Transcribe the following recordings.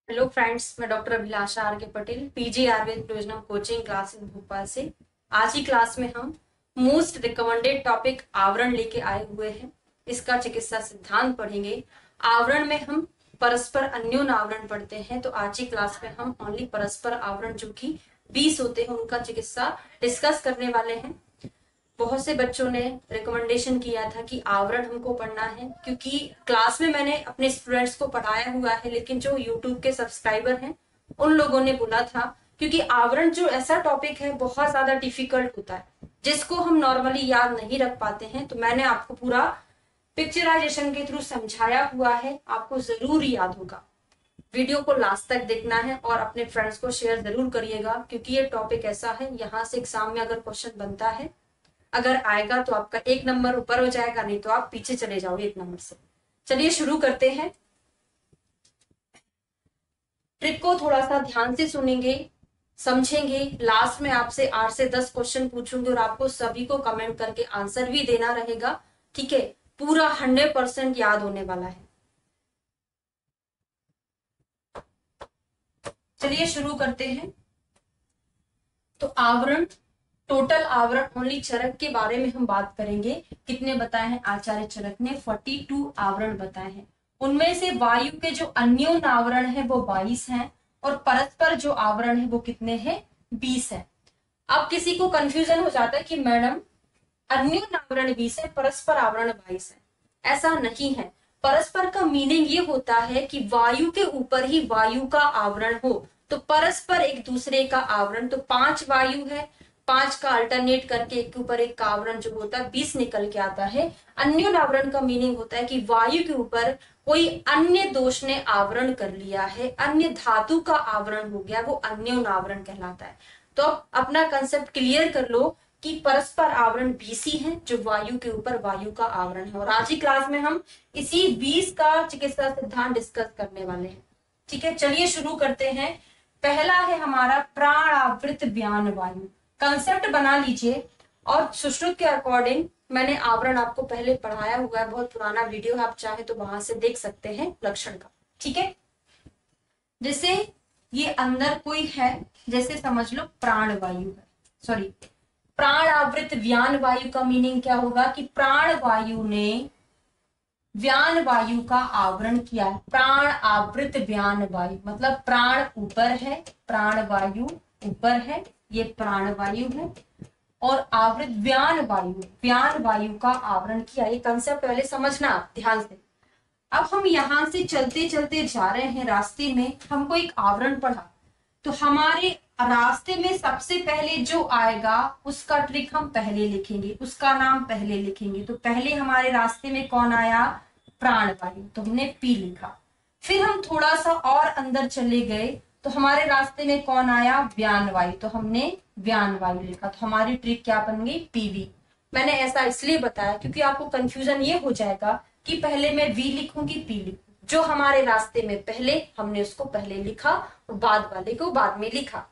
Hello friends, मैं doctor Abhilasha are के Patel, PG Ayurveda योजना कोचिंग क्लासेस भोपाल से। आज की क्लास में हम मोस्ट रिकमेंडेड टॉपिक आवरण लेके आए हुए हैं। इसका चिकित्सा सिद्धांत पढ़ेंगे। आवरण में हम परस्पर अन्योन आवरण पढ़ते हैं, तो आज की क्लास में हम ओनली परस्पर आवरण जो कि 20 होते हैं उनका चिकित्सा डिस्कस करने वाले हैं। बहुत से बच्चों ने रिकमेंडेशन किया था कि आवरण हमको पढ़ना है, क्योंकि क्लास में मैंने अपने स्टूडेंट्स को पढ़ाया हुआ है, लेकिन जो यूट्यूब के सब्सक्राइबर हैं उन लोगों ने बोला था, क्योंकि आवरण जो ऐसा टॉपिक है बहुत ज्यादा डिफिकल्ट होता है जिसको हम नॉर्मली याद नहीं रख पाते हैं। तो मैंने आपको पूरा पिक्चराइजेशन के थ्रू समझाया हुआ है, आपको जरूर याद होगा। वीडियो को लास्ट तक देखना है और अपने फ्रेंड्स को शेयर जरूर करिएगा, क्योंकि ये टॉपिक ऐसा है, यहाँ से एग्जाम में अगर क्वेश्चन बनता है, अगर आएगा तो आपका 1 नंबर ऊपर हो जाएगा, नहीं तो आप पीछे चले जाओगे 1 नंबर से। चलिए शुरू करते हैं। ट्रिक को थोड़ा सा ध्यान से सुनेंगे, समझेंगे। लास्ट में आपसे 8 से 10 क्वेश्चन पूछूंगी और आपको सभी को कमेंट करके आंसर भी देना रहेगा। ठीक है, पूरा 100% याद होने वाला है। चलिए शुरू करते हैं। तो आवरण, टोटल आवरण ओनली चरक के बारे में हम बात करेंगे। कितने बताए हैं आचार्य चरक ने? 42 आवरण बताए हैं। उनमें से वायु के जो अन्योन आवरण है वो 22 हैं, और परस्पर जो आवरण है वो कितने हैं? 20 है। अब किसी को कंफ्यूजन हो जाता है कि मैडम अन्योन आवरण 20 है, परस्पर आवरण 22 है। ऐसा नहीं है। परस्पर का मीनिंग ये होता है कि वायु के ऊपर ही वायु का आवरण हो, तो परस्पर एक दूसरे का आवरण। तो 5 वायु है, 5 का अल्टरनेट करके एक के ऊपर एक का आवरण जो होता है 20 निकल के आता है। अन्योन आवरण का मीनिंग होता है कि वायु के ऊपर कोई अन्य दोष ने आवरण कर लिया है, अन्य धातु का आवरण हो गया, वो अन्योन आवरण कहलाता है। तो अपना कंसेप्ट क्लियर कर लो कि परस्पर आवरण 20 ही है, जो वायु के ऊपर वायु का आवरण है। और आज की क्लास में हम इसी 20 का चिकित्सा सिद्धांत डिस्कस करने वाले हैं। ठीक है, चलिए शुरू करते हैं। पहला है हमारा प्राण आवृत व्यान वायु। कंसेप्ट बना लीजिए, और सुश्रुत के अकॉर्डिंग मैंने आवरण आपको पहले पढ़ाया हुआ है, बहुत पुराना वीडियो है, आप चाहे तो वहां से देख सकते हैं लक्षण का। ठीक है, जैसे ये अंदर कोई है, जैसे समझ लो प्राण वायु है, सॉरी, प्राण आवृत व्यान वायु का मीनिंग क्या होगा कि प्राण वायु ने व्यान वायु का आवरण किया है। प्राण आवृत व्यान वायु मतलब प्राण ऊपर है, प्राण वायु ऊपर है, ये प्राण वायु है, और आवृत व्यान वायु, व्यान वायु का आवरण किया। ये कंसेप्ट पहले समझना ध्यान से। अब हम यहां से चलते चलते जा रहे हैं, रास्ते में हमको एक आवरण पढ़ा, तो हमारे रास्ते में सबसे पहले जो आएगा उसका ट्रिक हम पहले लिखेंगे, उसका नाम पहले लिखेंगे। तो पहले हमारे रास्ते में कौन आया? प्राण वायु, तो हमने पी लिखा। फिर हम थोड़ा सा और अंदर चले गए, तो हमारे रास्ते में कौन आया? व्यान वायु, तो हमने व्यान वायु लिखा। तो हमारी ट्रिक क्या बन गई? पीवी। मैंने ऐसा इसलिए बताया क्योंकि आपको कंफ्यूजन ये हो जाएगा कि पहले मैं वी लिखूंगी पी लिखूंगी। जो हमारे रास्ते में पहले, हमने उसको पहले लिखा और बाद वाले को बाद में लिखा।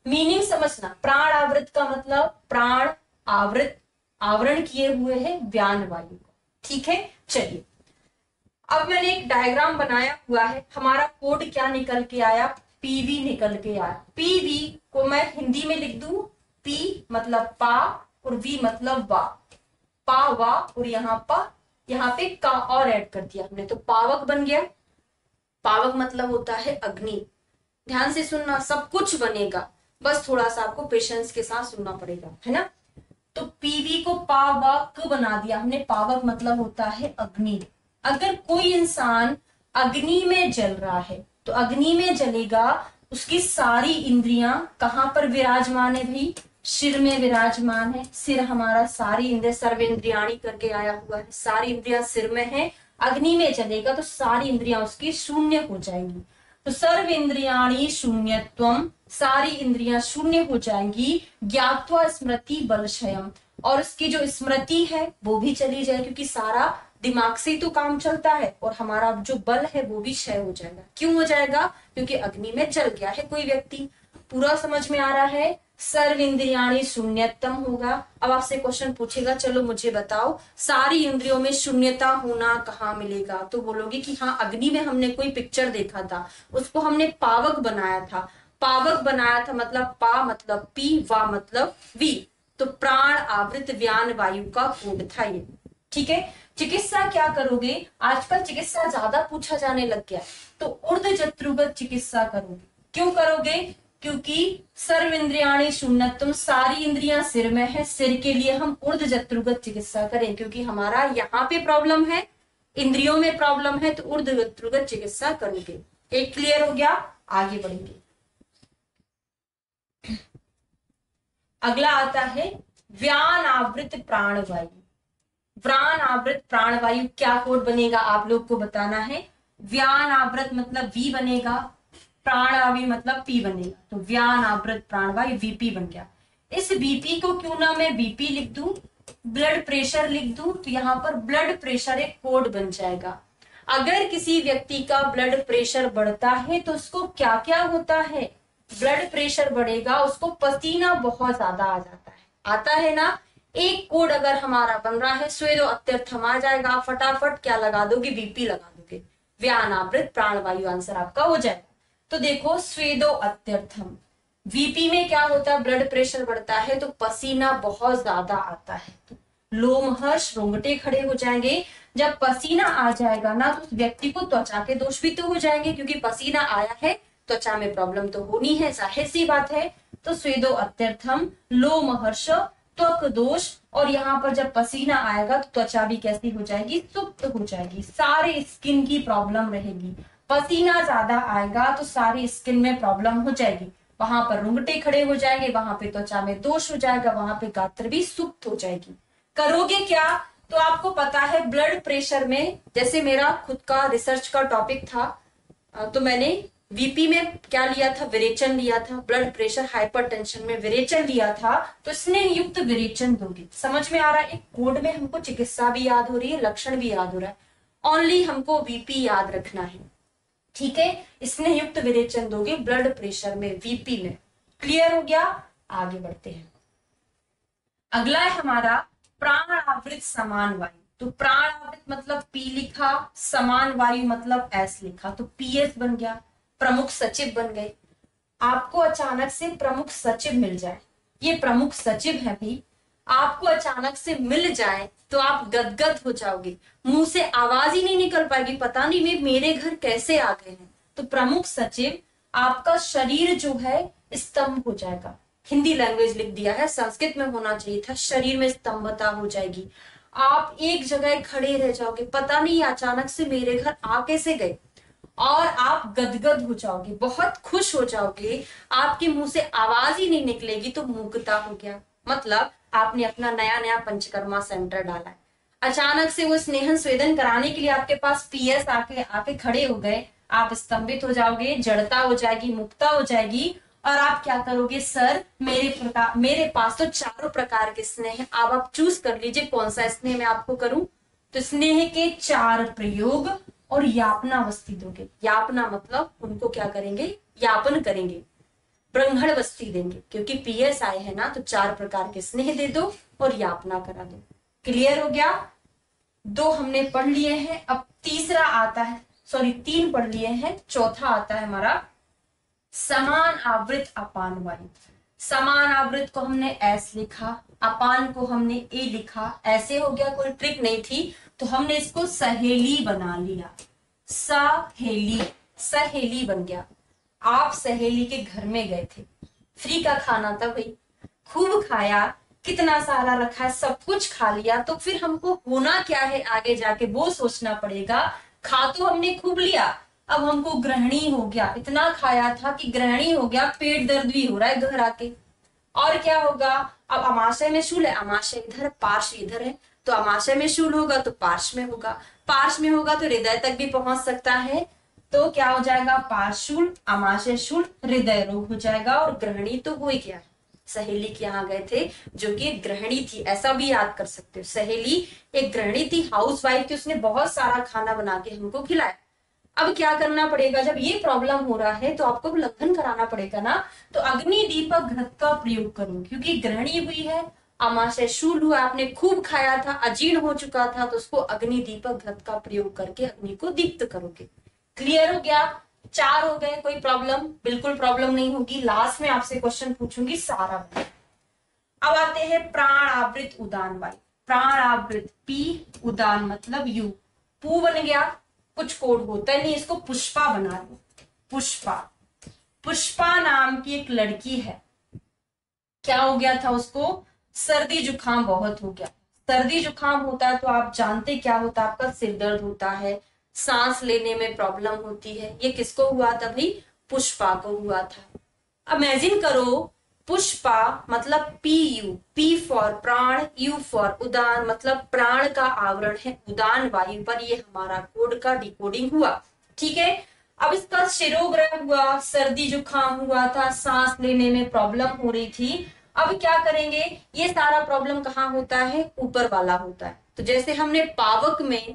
मीनिंग समझना, प्राण आवृत का मतलब प्राण आवृत, आवरण किए हुए है व्यान वायु को। ठीक है, चलिए अब मैंने एक डायग्राम बनाया हुआ है। हमारा कोड क्या निकल के आया? पीवी निकल के आया। पीवी को मैं हिंदी में लिख दूं, पी मतलब पा और वी मतलब वा, पा वा, और यहाँ पे का और ऐड कर दिया हमने, तो पावक बन गया। पावक मतलब होता है अग्नि। ध्यान से सुनना, सब कुछ बनेगा, बस थोड़ा सा आपको पेशेंस के साथ सुनना पड़ेगा, है ना। तो पीवी को पावक बना दिया हमने। पावक मतलब होता है अग्नि। अगर कोई इंसान अग्नि में जल रहा है, तो अग्नि में जलेगा, उसकी सारी इंद्रियां कहां पर विराजमान है भाई? सिर में विराजमान है। सिर हमारा सारी इंद्रिय, सर्वेंद्रियाणी करके आया हुआ है, सारी इंद्रियां सिर में है। अग्नि में जलेगा तो सारी इंद्रियां उसकी शून्य हो जाएंगी। तो सर्व इंद्रियाणी शून्यत्वम, सारी इंद्रियां शून्य हो जाएंगी। ज्ञात्वा स्मृति बलक्षयम, और उसकी जो स्मृति है वो भी चली जाए, क्योंकि सारा दिमाग से ही तो काम चलता है, और हमारा जो बल है वो भी क्षय हो जाएगा। क्यों हो जाएगा? क्योंकि अग्नि में जल गया है कोई व्यक्ति। पूरा समझ में आ रहा है? सर्व इंद्रियाणी शून्यतम होगा। अब आपसे क्वेश्चन पूछेगा, चलो मुझे बताओ सारी इंद्रियों में शून्यता होना कहाँ मिलेगा? तो बोलोगे कि हाँ, अग्नि में हमने कोई पिक्चर देखा था, उसको हमने पावक बनाया था। पावक बनाया था मतलब पा मतलब पी, वा मतलब वी, तो प्राण आवृत व्यान वायु का कोड था ये। ठीक है, चिकित्सा क्या करोगे? आजकल चिकित्सा ज्यादा पूछा जाने लग गया, तो ऊर्ध जत्रुगत चिकित्सा करोगे। क्यों करोगे? क्योंकि सर्व इंद्रियाणी शून्यतम, सारी इंद्रियां सिर में है, सिर के लिए हम ऊर्ध जत्रुगत चिकित्सा करें, क्योंकि हमारा यहाँ पे प्रॉब्लम है, इंद्रियों में प्रॉब्लम है, तो ऊर्ध जत्रुगत चिकित्सा करोगे। एक क्लियर हो गया? आगे बढ़ेंगे। अगला आता है व्यान आवृत प्राणवायु। व्यान आवृत प्राणवायु क्या कोड बनेगा आप लोग को बताना है। व्यान आवृत मतलब वी बनेगा, प्राणवायु मतलब पी बनेगा, तो व्यान आवृत प्राणवायु वीपी बन गया। इस वीपी को क्यों ना मैं बीपी लिख दूं, ब्लड प्रेशर लिख दूं, तो यहाँ पर ब्लड प्रेशर एक कोड बन जाएगा। अगर किसी व्यक्ति का ब्लड प्रेशर बढ़ता है तो उसको क्या क्या होता है? ब्लड प्रेशर बढ़ेगा, उसको पसीना बहुत ज्यादा आ जाता है, आता है ना। एक कोड अगर हमारा बन रहा है, स्वेदो अत्यर्थम आ जाएगा, आप फटाफट क्या लगा दोगे? बीपी लगा दोगे, व्यानावृत प्राणवायु आंसर आपका हो जाएगा। तो देखो स्वेदो अत्यर्थम, वीपी में क्या होता है? ब्लड प्रेशर बढ़ता है तो पसीना बहुत ज्यादा आता है, तो लोमहर्ष, रोंगटे खड़े हो जाएंगे। जब पसीना आ जाएगा ना, तो उस व्यक्ति को त्वचा के दोष भी तो हो जाएंगे, क्योंकि पसीना आया है, त्वचा में प्रॉब्लम तो होनी है, जाहिर सी बात है। तो स्वेदो अत्यर्थम, लोमहर्ष, त्वक दोष, और यहाँ पर जब पसीना आएगा तो त्वचा भी कैसी हो जाएगी? सुप्त हो जाएगी, सारे स्किन की प्रॉब्लम रहेगी। पसीना ज्यादा आएगा तो सारी स्किन में प्रॉब्लम हो जाएगी, वहां पर रुंगटे खड़े हो जाएंगे, वहां पे त्वचा में दोष हो जाएगा, वहां पे गात्र भी सुप्त हो जाएगी। करोगे क्या? तो आपको पता है ब्लड प्रेशर में, जैसे मेरा खुद का रिसर्च का टॉपिक था, तो मैंने वीपी में क्या लिया था? विरेचन लिया था। ब्लड प्रेशर हाइपरटेंशन में विरेचन लिया था, तो स्नेह युक्त विरेचन दोगे। समझ में आ रहा है? एक कोड में हमको चिकित्सा भी याद हो रही है, लक्षण भी याद हो रहा है, ओनली हमको वीपी याद रखना है। ठीक है, स्नेह युक्त विरेचन दोगे ब्लड प्रेशर में, वीपी में। क्लियर हो गया? आगे बढ़ते हैं। अगला है हमारा प्राण आवृत समान वायु। तो प्राण आवृत मतलब पी लिखा, समान वायु मतलब एस लिखा, तो पीएस बन गया, प्रमुख सचिव बन गए। आपको अचानक से प्रमुख सचिव मिल जाए, ये प्रमुख सचिव है भाई, आपको अचानक से मिल जाए तो आप गदगद हो जाओगे, मुंह से आवाज ही नहीं निकल पाएगी, पता नहीं वे मेरे घर कैसे आ गए हैं। तो प्रमुख सचिव, आपका शरीर जो है स्तंभ हो जाएगा। हिंदी लैंग्वेज लिख दिया है, संस्कृत में होना चाहिए था, शरीर में स्तंभता हो जाएगी। आप एक जगह खड़े रह जाओगे, पता नहीं अचानक से मेरे घर आ कैसे गए, और आप गदगद हो जाओगे, बहुत खुश हो जाओगे, आपके मुंह से आवाज ही नहीं निकलेगी, तो मूकता हो गया। मतलब आपने अपना नया नया पंचकर्मा सेंटर डाला है, अचानक से वो स्नेहन स्वेदन कराने के लिए आपके पास पीएस आके खड़े हो गए, आप स्तंभित हो जाओगे, जड़ता हो जाएगी, मुक्ता हो जाएगी, और आप क्या करोगे? सर मेरे पास तो चारों प्रकार के स्नेह हैं, अब आप चूज कर लीजिए कौन सा स्नेह मैं आपको करूं। तो स्नेह के 4 प्रयोग और यापना वस्ती दोगे। यापना मतलब उनको क्या करेंगे? यापन करेंगे, ब्रह्मण वस्ती देंगे, क्योंकि पीएस आए हैं ना, तो 4 प्रकार के स्नेह दे दो और यापना करा दो। क्लियर हो गया? 2 हमने पढ़ लिए हैं, अब तीसरा आता है, सॉरी 3 पढ़ लिए हैं, चौथा आता है हमारा समान आवृत अपान वायु। समान आवृत को हमने एस लिखा, अपान को हमने ए लिखा, ऐसे हो गया, कोई ट्रिक नहीं थी, तो हमने इसको सहेली बना लिया। सहेली, सहेली बन गया। आप सहेली के घर में गए थे, फ्री का खाना था भाई, खूब खाया, कितना सारा रखा है, सब कुछ खा लिया, तो फिर हमको होना क्या है आगे जाके वो सोचना पड़ेगा। खा तो हमने खूब लिया, अब हमको ग्रहणी हो गया, इतना खाया था कि ग्रहणी हो गया, पेट दर्द भी हो रहा है घर आके। और क्या होगा? अब अमाशय में शूल है, अमाशय इधर, पार्श्व इधर है, तो अमाशय में शूल होगा तो पार्श्व में होगा, पार्श्व में होगा तो हृदय तक भी पहुंच सकता है, तो क्या हो जाएगा? पार्श्वशूल, अमाशय शूल, हृदय रोग हो जाएगा। और ग्रहणी तो हो ही गया, सहेली के यहाँ गए थे जो कि गृहिणी थी, ऐसा भी याद कर सकते हो। सहेली एक गृहिणी थी, हाउस वाइफ थी, उसने बहुत सारा खाना बना के हमको खिलाया। अब क्या करना पड़ेगा, जब ये प्रॉब्लम हो रहा है तो आपको उल्लंघन कराना पड़ेगा ना, तो अग्नि दीपक घृत का प्रयोग करो, क्योंकि ग्रहणी हुई है, अमाशय शूल हुआ, आपने खूब खाया था, अजीर्ण हो चुका था, तो उसको अग्नि दीपक घृत का प्रयोग करके अग्नि को दीप्त करोगे। क्लियर हो गया? 4 हो गए, कोई प्रॉब्लम? बिल्कुल प्रॉब्लम नहीं होगी। लास्ट में आपसे क्वेश्चन पूछूंगी सारा। अब आते हैं प्राण आवृत उदान वायु। प्राण आवृत पी, उदान मतलब यू, पू बन गया, कुछ कोड होता है नहीं, इसको पुष्पा बना लो। पुष्पा, पुष्पा नाम की एक लड़की है, क्या हो गया था उसको, सर्दी जुकाम बहुत हो गया। सर्दी जुकाम होता है तो आप जानते क्या होता है, आपका सिर दर्द होता है, सांस लेने में प्रॉब्लम होती है। ये किसको हुआ था भाई? पुष्पा को हुआ था। इमेजिन करो, पुष्पा मतलब पी यू, पी फॉर प्राण, यू फॉर उदान, मतलब प्राण का आवरण है उदान वायु पर। ये हमारा कोड का डिकोडिंग हुआ, ठीक है। अब इसका शिरोग्रह हुआ, सर्दी जुकाम हुआ था, सांस लेने में प्रॉब्लम हो रही थी। अब क्या करेंगे, ये सारा प्रॉब्लम कहाँ होता है, ऊपर वाला होता है। तो जैसे हमने पावक में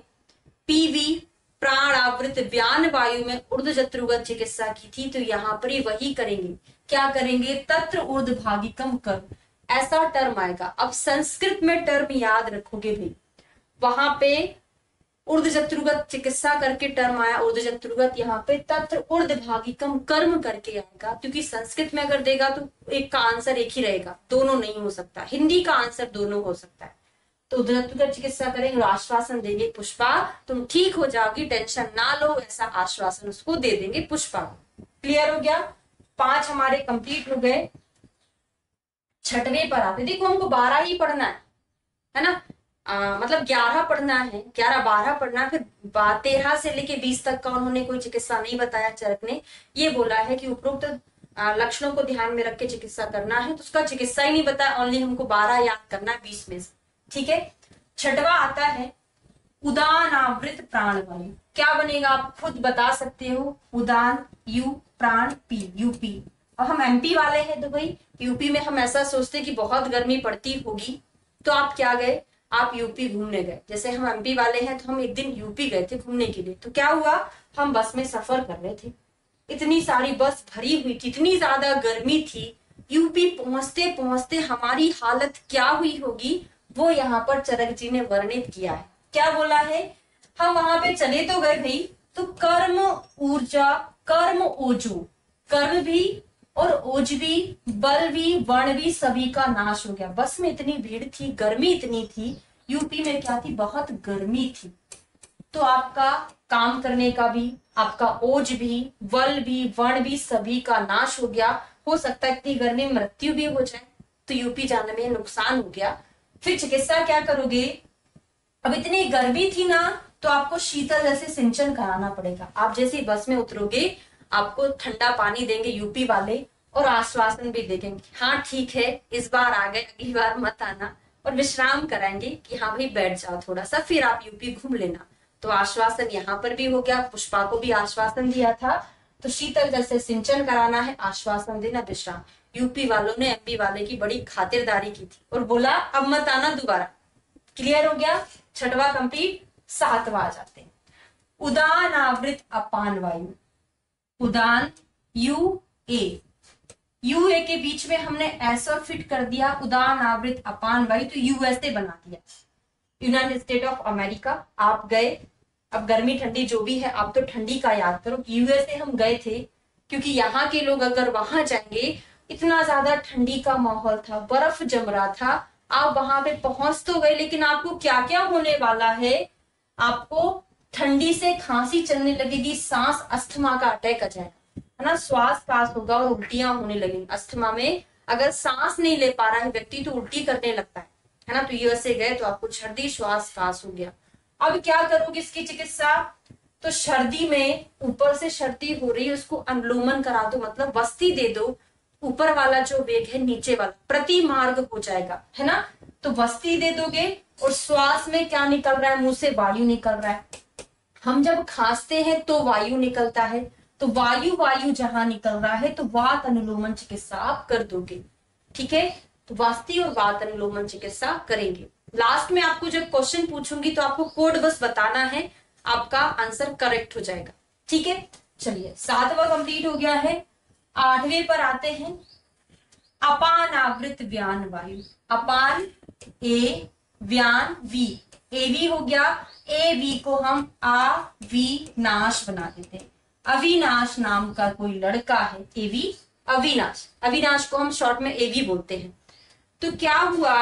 पीवी प्राण आवृत व्यान वायु में ऊर्ध्व जत्रुगत चिकित्सा की थी, तो यहाँ पर ही वही करेंगे। क्या करेंगे, तत्र ऊर्ध्व भागिकम कर, ऐसा टर्म आएगा। अब संस्कृत में टर्म याद रखोगे भाई, वहां पे ऊर्ध्व जत्रुगत चिकित्सा करके टर्म आया, ऊर्ध्व जत्रुगत, यहाँ पे तत्र ऊर्ध्व भागिकम कर्म करके आएगा, क्योंकि संस्कृत में अगर देगा तो एक का आंसर एक ही रहेगा, दोनों नहीं हो सकता। हिंदी का आंसर दोनों हो सकता है। तो ऊर्ध्व जत्रुगत चिकित्सा करेंगे, आश्वासन देंगे पुष्पा तुम ठीक हो जाओगी, टेंशन ना लो, ऐसा आश्वासन उसको दे देंगे पुष्पा। क्लियर हो गया? 5 हमारे कंप्लीट हो गए। छठवें पर आते, देखो हमको 12 ही पढ़ना है ना, मतलब 11 पढ़ना है, 11-12 पढ़ना है, फिर 13 से लेके 20 तक का उन्होंने कोई चिकित्सा नहीं बताया। चरक ने ये बोला है कि उपरोक्त लक्षणों को ध्यान में रख के चिकित्सा करना है, तो उसका चिकित्सा ही नहीं बताया, ओनली हमको 12 याद करना है 20 में से, ठीक है। छठवा आता है उदान आवृत प्राण वायु। क्या बनेगा आप खुद बता सकते हो, उदान यू, प्राण पी, यूपी। और हम एमपी वाले हैं तो भाई यूपी में हम ऐसा सोचते कि बहुत गर्मी पड़ती होगी, तो आप क्या गए, आप यूपी घूमने गए। जैसे हम एमपी वाले हैं तो हम एक दिन यूपी गए थे घूमने के लिए, तो क्या हुआ, हम बस में सफर कर रहे थे, इतनी सारी बस भरी हुई थी, इतनी ज्यादा गर्मी थी, यूपी पहुंचते पहुंचते हमारी हालत क्या हुई होगी, वो यहाँ पर चरक जी ने वर्णित किया है। क्या बोला है, हम वहां पे चले तो गए भाई, तो कर्म ऊर्जा, कर्म ओजो, कर्म भी और ओज भी, बल भी, वर्ण भी, सभी का नाश हो गया। बस में इतनी भीड़ थी, गर्मी इतनी थी, यूपी में क्या थी, बहुत गर्मी थी, तो आपका काम करने का भी, आपका ओज भी, बल भी, वर्ण भी, सभी का नाश हो गया। हो सकता है इतनी गर्मी में मृत्यु भी हो जाए, तो यूपी जाने में नुकसान हो गया। फिर चिकित्सा क्या करोगे, अब इतनी गर्मी थी ना, तो आपको शीतल जैसे सिंचन कराना पड़ेगा। आप जैसे बस में उतरोगे, आपको ठंडा पानी देंगे यूपी वाले, और आश्वासन भी देंगे, हाँ ठीक है इस बार आ गए, अगली बार मत आना, और विश्राम कराएंगे कि हाँ भाई बैठ जाओ थोड़ा सा, फिर आप यूपी घूम लेना। तो आश्वासन यहाँ पर भी हो गया, पुष्पा को भी आश्वासन दिया था, तो शीतल जल से सिंचन कराना है, आश्वासन देना, विश्राम। यूपी वालों ने एमपी वाले की बड़ी खातिरदारी की थी और बोला अब मत आना दोबारा। क्लियर हो गया? छठवा कंप्लीट। सातवां आ जाते हैं, उदान आवृत अपान वायु। उदान यू ए, यू ए के बीच में हमने एस और फिट कर दिया, उदान आवृत अपान वायु, तो यूएसए बना दिया, यूनाइटेड स्टेट ऑफ अमेरिका। आप गए, अब गर्मी ठंडी जो भी है, आप तो ठंडी का याद करो, यूएसए हम गए थे, क्योंकि यहाँ के लोग अगर वहां जाएंगे, इतना ज्यादा ठंडी का माहौल था, बर्फ जम रहा था, आप वहां पे पहुंच तो गए, लेकिन आपको क्या क्या होने वाला है, आपको ठंडी से खांसी चलने लगेगी, सांस, अस्थमा का अटैक आ जाएगा, है ना, श्वास पास होगा और उल्टियां होने लगेंगी। अस्थमा में अगर सांस नहीं ले पा रहा है व्यक्ति तो उल्टी करने लगता है ना। तो यूएसए गए तो आपको सर्दी, श्वास पास हो गया। अब क्या करोगे इसकी चिकित्सा, तो सर्दी में ऊपर से सर्दी हो रही है, उसको अनुलोमन करा दो, मतलब वस्ती दे दो, ऊपर वाला जो वेग है नीचे वाला प्रति मार्ग हो जाएगा, है ना। तो वस्ती दे दोगे, और श्वास में क्या निकल रहा है, मुंह से वायु निकल रहा है। हम जब खांसते हैं तो वायु निकलता है, तो वायु वायु जहां निकल रहा है, तो वात अनुलोमन चिकित्सा आप कर दोगे, ठीक है। तो वास्ती और वात अनुलोमन चिकित्सा करेंगे। लास्ट में आपको जब क्वेश्चन पूछूंगी तो आपको कोड बस बताना है, आपका आंसर करेक्ट हो जाएगा। ठीक है, चलिए 7वां कंप्लीट हो गया है। 8वें पर आते हैं, अपान आवृत व्यान वायु। अपान ए, व्यान वी, ए वी हो गया, ए वी को हम अविनाश बना देते हैं। अविनाश नाम का कोई लड़का है, ए वी, अविनाश, अविनाश को हम शॉर्ट में ए वी बोलते हैं। तो क्या हुआ,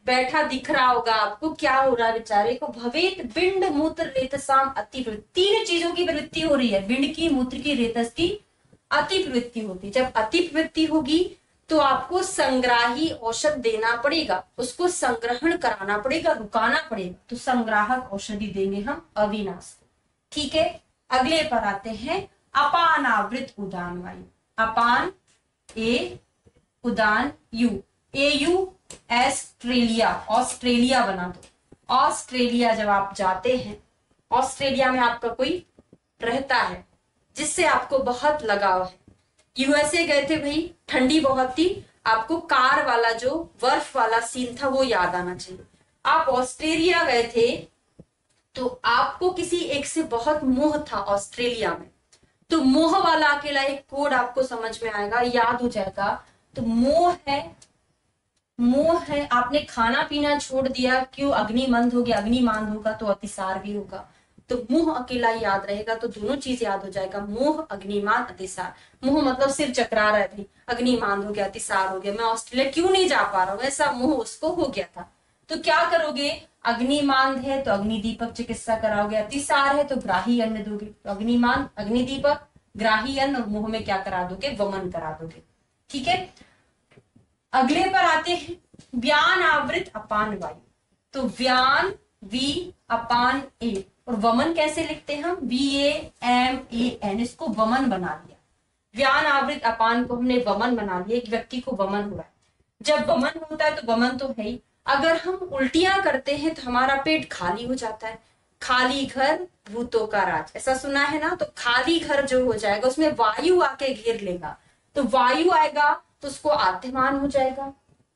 बैठा दिख रहा होगा आपको, क्या हो रहा है बेचारे को, भवेत बिंड मूत्र रेतसाम अति प्रवृत्ति, तीन चीजों की प्रवृत्ति हो रही है, बिंड की, मूत्र की, रेतस की अति प्रवृत्ति होती है। जब अति प्रवृत्ति होगी तो आपको संग्राही औषध देना पड़ेगा, उसको संग्रहण कराना पड़ेगा, रुकाना पड़ेगा, तो संग्राहक औषधि देंगे हम अविनाश। ठीक है, अगले पर आते हैं, अपान आवृत उदान वायु। अपान ए, उदान you, A you Australia, Australia बना दो। ऑस्ट्रेलिया जब आप जाते हैं, ऑस्ट्रेलिया में आपका कोई रहता है जिससे आपको बहुत लगाव है। यूएसए गए थे भाई, ठंडी बहुत थी, आपको कार वाला जो बर्फ वाला सीन था वो याद आना चाहिए। आप ऑस्ट्रेलिया गए थे तो आपको किसी एक से बहुत मोह था ऑस्ट्रेलिया में, तो मोह वाला अकेला एक कोड आपको समझ में आएगा, याद हो जाएगा। तो मोह है, मोह है, आपने खाना पीना छोड़ दिया, क्यों, अग्निमंद हो गया, अग्निमांद होगा तो अतिसार भी होगा, तो मोह अकेला याद रहेगा तो दोनों चीज याद हो जाएगा, मोह, अग्निमान, अतिसार। मोह मतलब सिर चकरा रहा है भाई, अग्निमान हो गया, अतिसार हो गया, मैं ऑस्ट्रेलिया क्यों नहीं जा पा रहा हूँ, ऐसा मोह उसको हो गया था। तो क्या करोगे, अग्निमान है तो अग्निदीपक चिकित्सा कराओगे, अतिसार है तो ग्राही अन्न दोगे, तो अग्निमान, अग्निदीपक, ग्राही अन्न, और मोह में क्या करा दोगे, वमन करा दोगे। ठीक है, अगले पर आते हैं, व्यान आवृत अपान वायु। तो व्यान वी अपान ए, और वमन कैसे लिखते हैं हम, VAMAN, इसको वमन बना लिया। व्यान आवृत अपान को हमने वमन बना लिया, एक व्यक्ति को वमन हो रहा है। जब वमन होता है तो वमन तो है ही, अगर हम उल्टियां करते हैं तो हमारा पेट खाली हो जाता है। खाली घर भूतों का राज, ऐसा सुना है ना, तो खाली घर जो हो जाएगा उसमें वायु आके घेर लेगा, तो वायु आएगा तो उसको आत्मान हो जाएगा,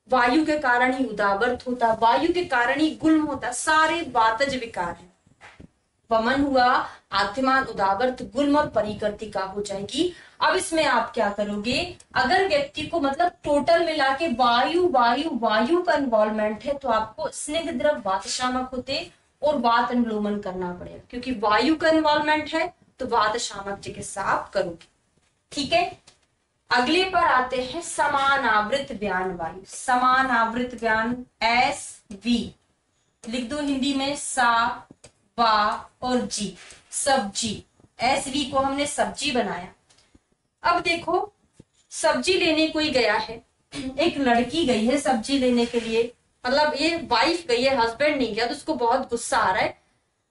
वायु के कारण ही उदावर्त होता, वायु के कारण ही गुल्म होता, सारे वातज विकार है। वमन हुआ, आत्मान, उदावर्त, गुल्म और परिकर्तिका हो जाएगी। अब इसमें आप क्या करोगे, अगर व्यक्ति को मतलब टोटल मिला के वायु वायु वायु का इन्वॉल्वमेंट है तो आपको स्निग्ध द्रव वात शामक होते और वात अनुलोमन करना पड़ेगा, क्योंकि वायु का इन्वॉल्वमेंट है तो वात शामक चिकित्सा आप करोगे। ठीक है, अगले पर आते हैं, समान आवृत व्यान वायु। समान आवृत व्यान SV लिख दो हिंदी में, सा, वा और जी, सब्जी। SV को हमने सब्जी बनाया। अब देखो, सब्जी लेने कोई गया है, एक लड़की गई है सब्जी लेने के लिए, मतलब ये वाइफ गई है, हस्बैंड नहीं गया, तो उसको बहुत गुस्सा आ रहा है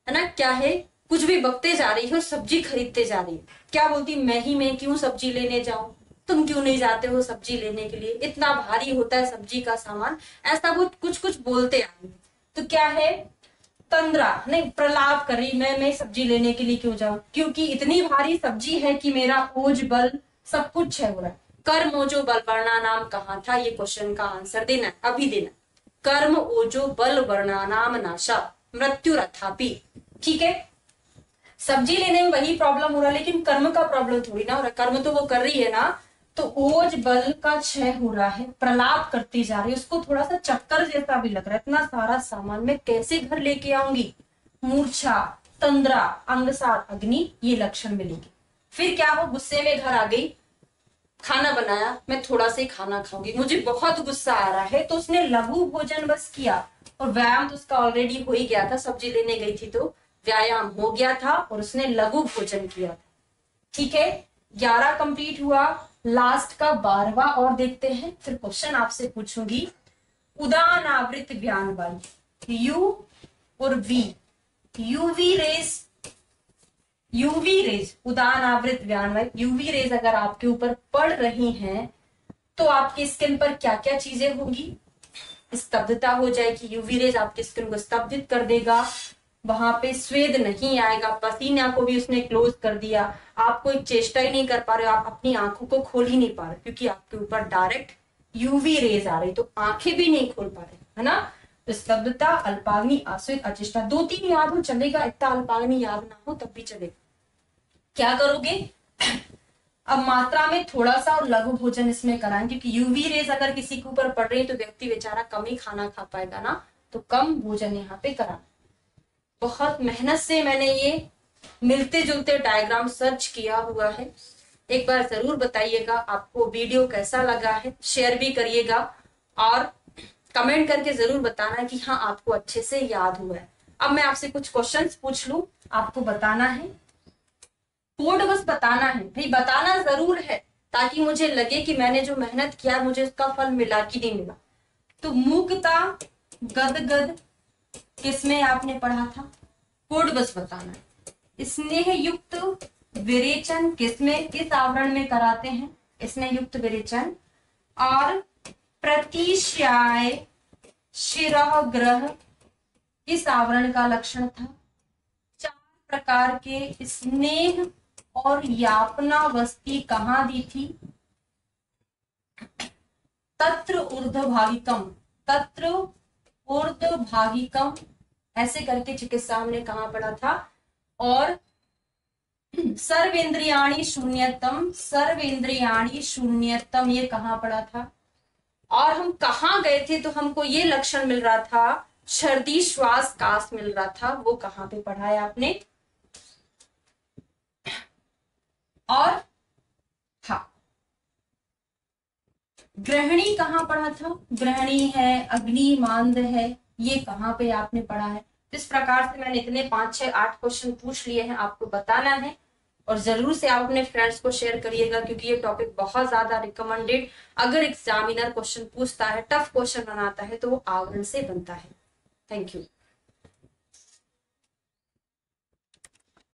ना, क्या है, कुछ भी बकते जा रही है, सब्जी खरीदते जा रही है, क्या बोलती, मैं क्यों सब्जी लेने जाऊं, तुम क्यों नहीं जाते हो सब्जी लेने के लिए, इतना भारी होता है सब्जी का सामान, ऐसा वो कुछ कुछ बोलते आई। तो क्या है, तंद्रा नहीं, प्रलाप कर रही, मैं सब्जी लेने के लिए क्यों जाऊं, क्योंकि इतनी भारी सब्जी है कि मेरा ओज बल सब कुछ है हो रहा है। कर्म ओजो बल वर्णा नाम कहाँ था, ये क्वेश्चन का आंसर देना, अभी देना। कर्म ओजो बल वर्णा नाम नाशा मृत्यु रथापि। ठीक है, सब्जी लेने में वही प्रॉब्लम हो रहा है, लेकिन कर्म का प्रॉब्लम थोड़ी ना हो रहा है, कर्म तो वो कर रही है ना, तो ओज बल का क्षय हो रहा है, प्रलाप करती जा रही है, उसको थोड़ा सा चक्कर जैसा भी लग रहा है, इतना सारा सामान मैं कैसे घर लेके आऊंगी, मूर्छा, तंद्रा, अंगसार, अग्नि, ये लक्षण मिलेंगे। फिर क्या हो, गुस्से में घर आ गई, खाना बनाया, मैं थोड़ा सा ही खाना खाऊंगी, मुझे बहुत गुस्सा आ रहा है, तो उसने लघु भोजन बस किया, और व्यायाम तो उसका ऑलरेडी हो ही गया था, सब्जी लेने गई थी तो व्यायाम हो गया था, और उसने लघु भोजन किया था। ठीक है, 11 कंप्लीट हुआ, लास्ट का 12वां और देखते हैं, फिर क्वेश्चन आपसे पूछूंगी। उदान आवृत व्यान वायु, यू और वी, यूवी रेज, उदान आवृत व्यान वायु, यूवी रेज अगर आपके ऊपर पड़ रही हैं तो आपकी स्किन पर क्या क्या चीजें होंगी, स्तब्धता हो जाएगी, यूवी रेज आपकी स्किन को स्तब्धित कर देगा, वहां पे स्वेद नहीं आएगा, पसीना को भी उसने क्लोज कर दिया, आप कोई चेष्टा ही नहीं कर पा रहे हो, आप अपनी आंखों को खोल ही नहीं पा रहे, क्योंकि आपके ऊपर डायरेक्ट यूवी रेज आ रही, तो आंखें भी नहीं खोल पा रहे, है ना। तो स्तब्धता, अल्पाग्नि, आश्रित, अचेष्टा, 2-3 याद हो चलेगा, इतना अल्पाग्नि याद ना हो तब भी चलेगा। क्या करोगे, अब मात्रा में थोड़ा सा और लघु भोजन इसमें कराएं, क्योंकि यूवी रेज अगर किसी के ऊपर पड़ रही है तो व्यक्ति बेचारा कम ही खाना खा पाएगा ना, तो कम भोजन यहाँ पे करा। बहुत मेहनत से मैंने ये मिलते जुलते डायग्राम सर्च किया हुआ है। एक बार जरूर बताइएगा आपको वीडियो कैसा लगा है, शेयर भी करिएगा और कमेंट करके जरूर बताना कि हाँ आपको अच्छे से याद हुआ है। अब मैं आपसे कुछ क्वेश्चंस पूछ लूं, आपको बताना है, कोड बस बताना है भाई, बताना जरूर है ताकि मुझे लगे कि मैंने जो मेहनत किया मुझे उसका फल मिला कि नहीं मिला। तो मूकता गदगद किसमें आपने पढ़ा था, कोड बस बताना है। स्नेह युक्त विरेचन किसमें, किस आवरण में कराते हैं स्नेह युक्त विरेचन। और प्रतिश्याय शिरः ग्रह किस आवरण का लक्षण था। 4 प्रकार के स्नेह और यापनावस्थी कहाँ दी थी, तत्र ऊर्ध्वभागिकम, तत्र ऊर्ध्वभागिकम ऐसे करके चिकित्सा हमने कहाँ पढ़ा था। और सर्वेंद्रियाणी शून्यतम, सर्वेंद्रियाणी शून्यतम ये कहाँ पढ़ा था। और हम कहाँ गए थे तो हमको ये लक्षण मिल रहा था, सर्दी श्वास काश मिल रहा था, वो कहाँ पे पढ़ा है आपने। और हाँ ग्रहणी कहाँ पढ़ा था, ग्रहणी है, अग्नि मांद है, ये कहाँ पे आपने पढ़ा है। इस प्रकार से मैंने इतने 5, 6, 8 क्वेश्चन पूछ लिए हैं, आपको बताना है और जरूर से आप अपने फ्रेंड्स को शेयर करिएगा, क्योंकि ये टॉपिक बहुत ज्यादा रिकमेंडेड, अगर एग्जामिनर क्वेश्चन पूछता है, टफ क्वेश्चन बनाता है तो वो आवरण से बनता है। Thank you.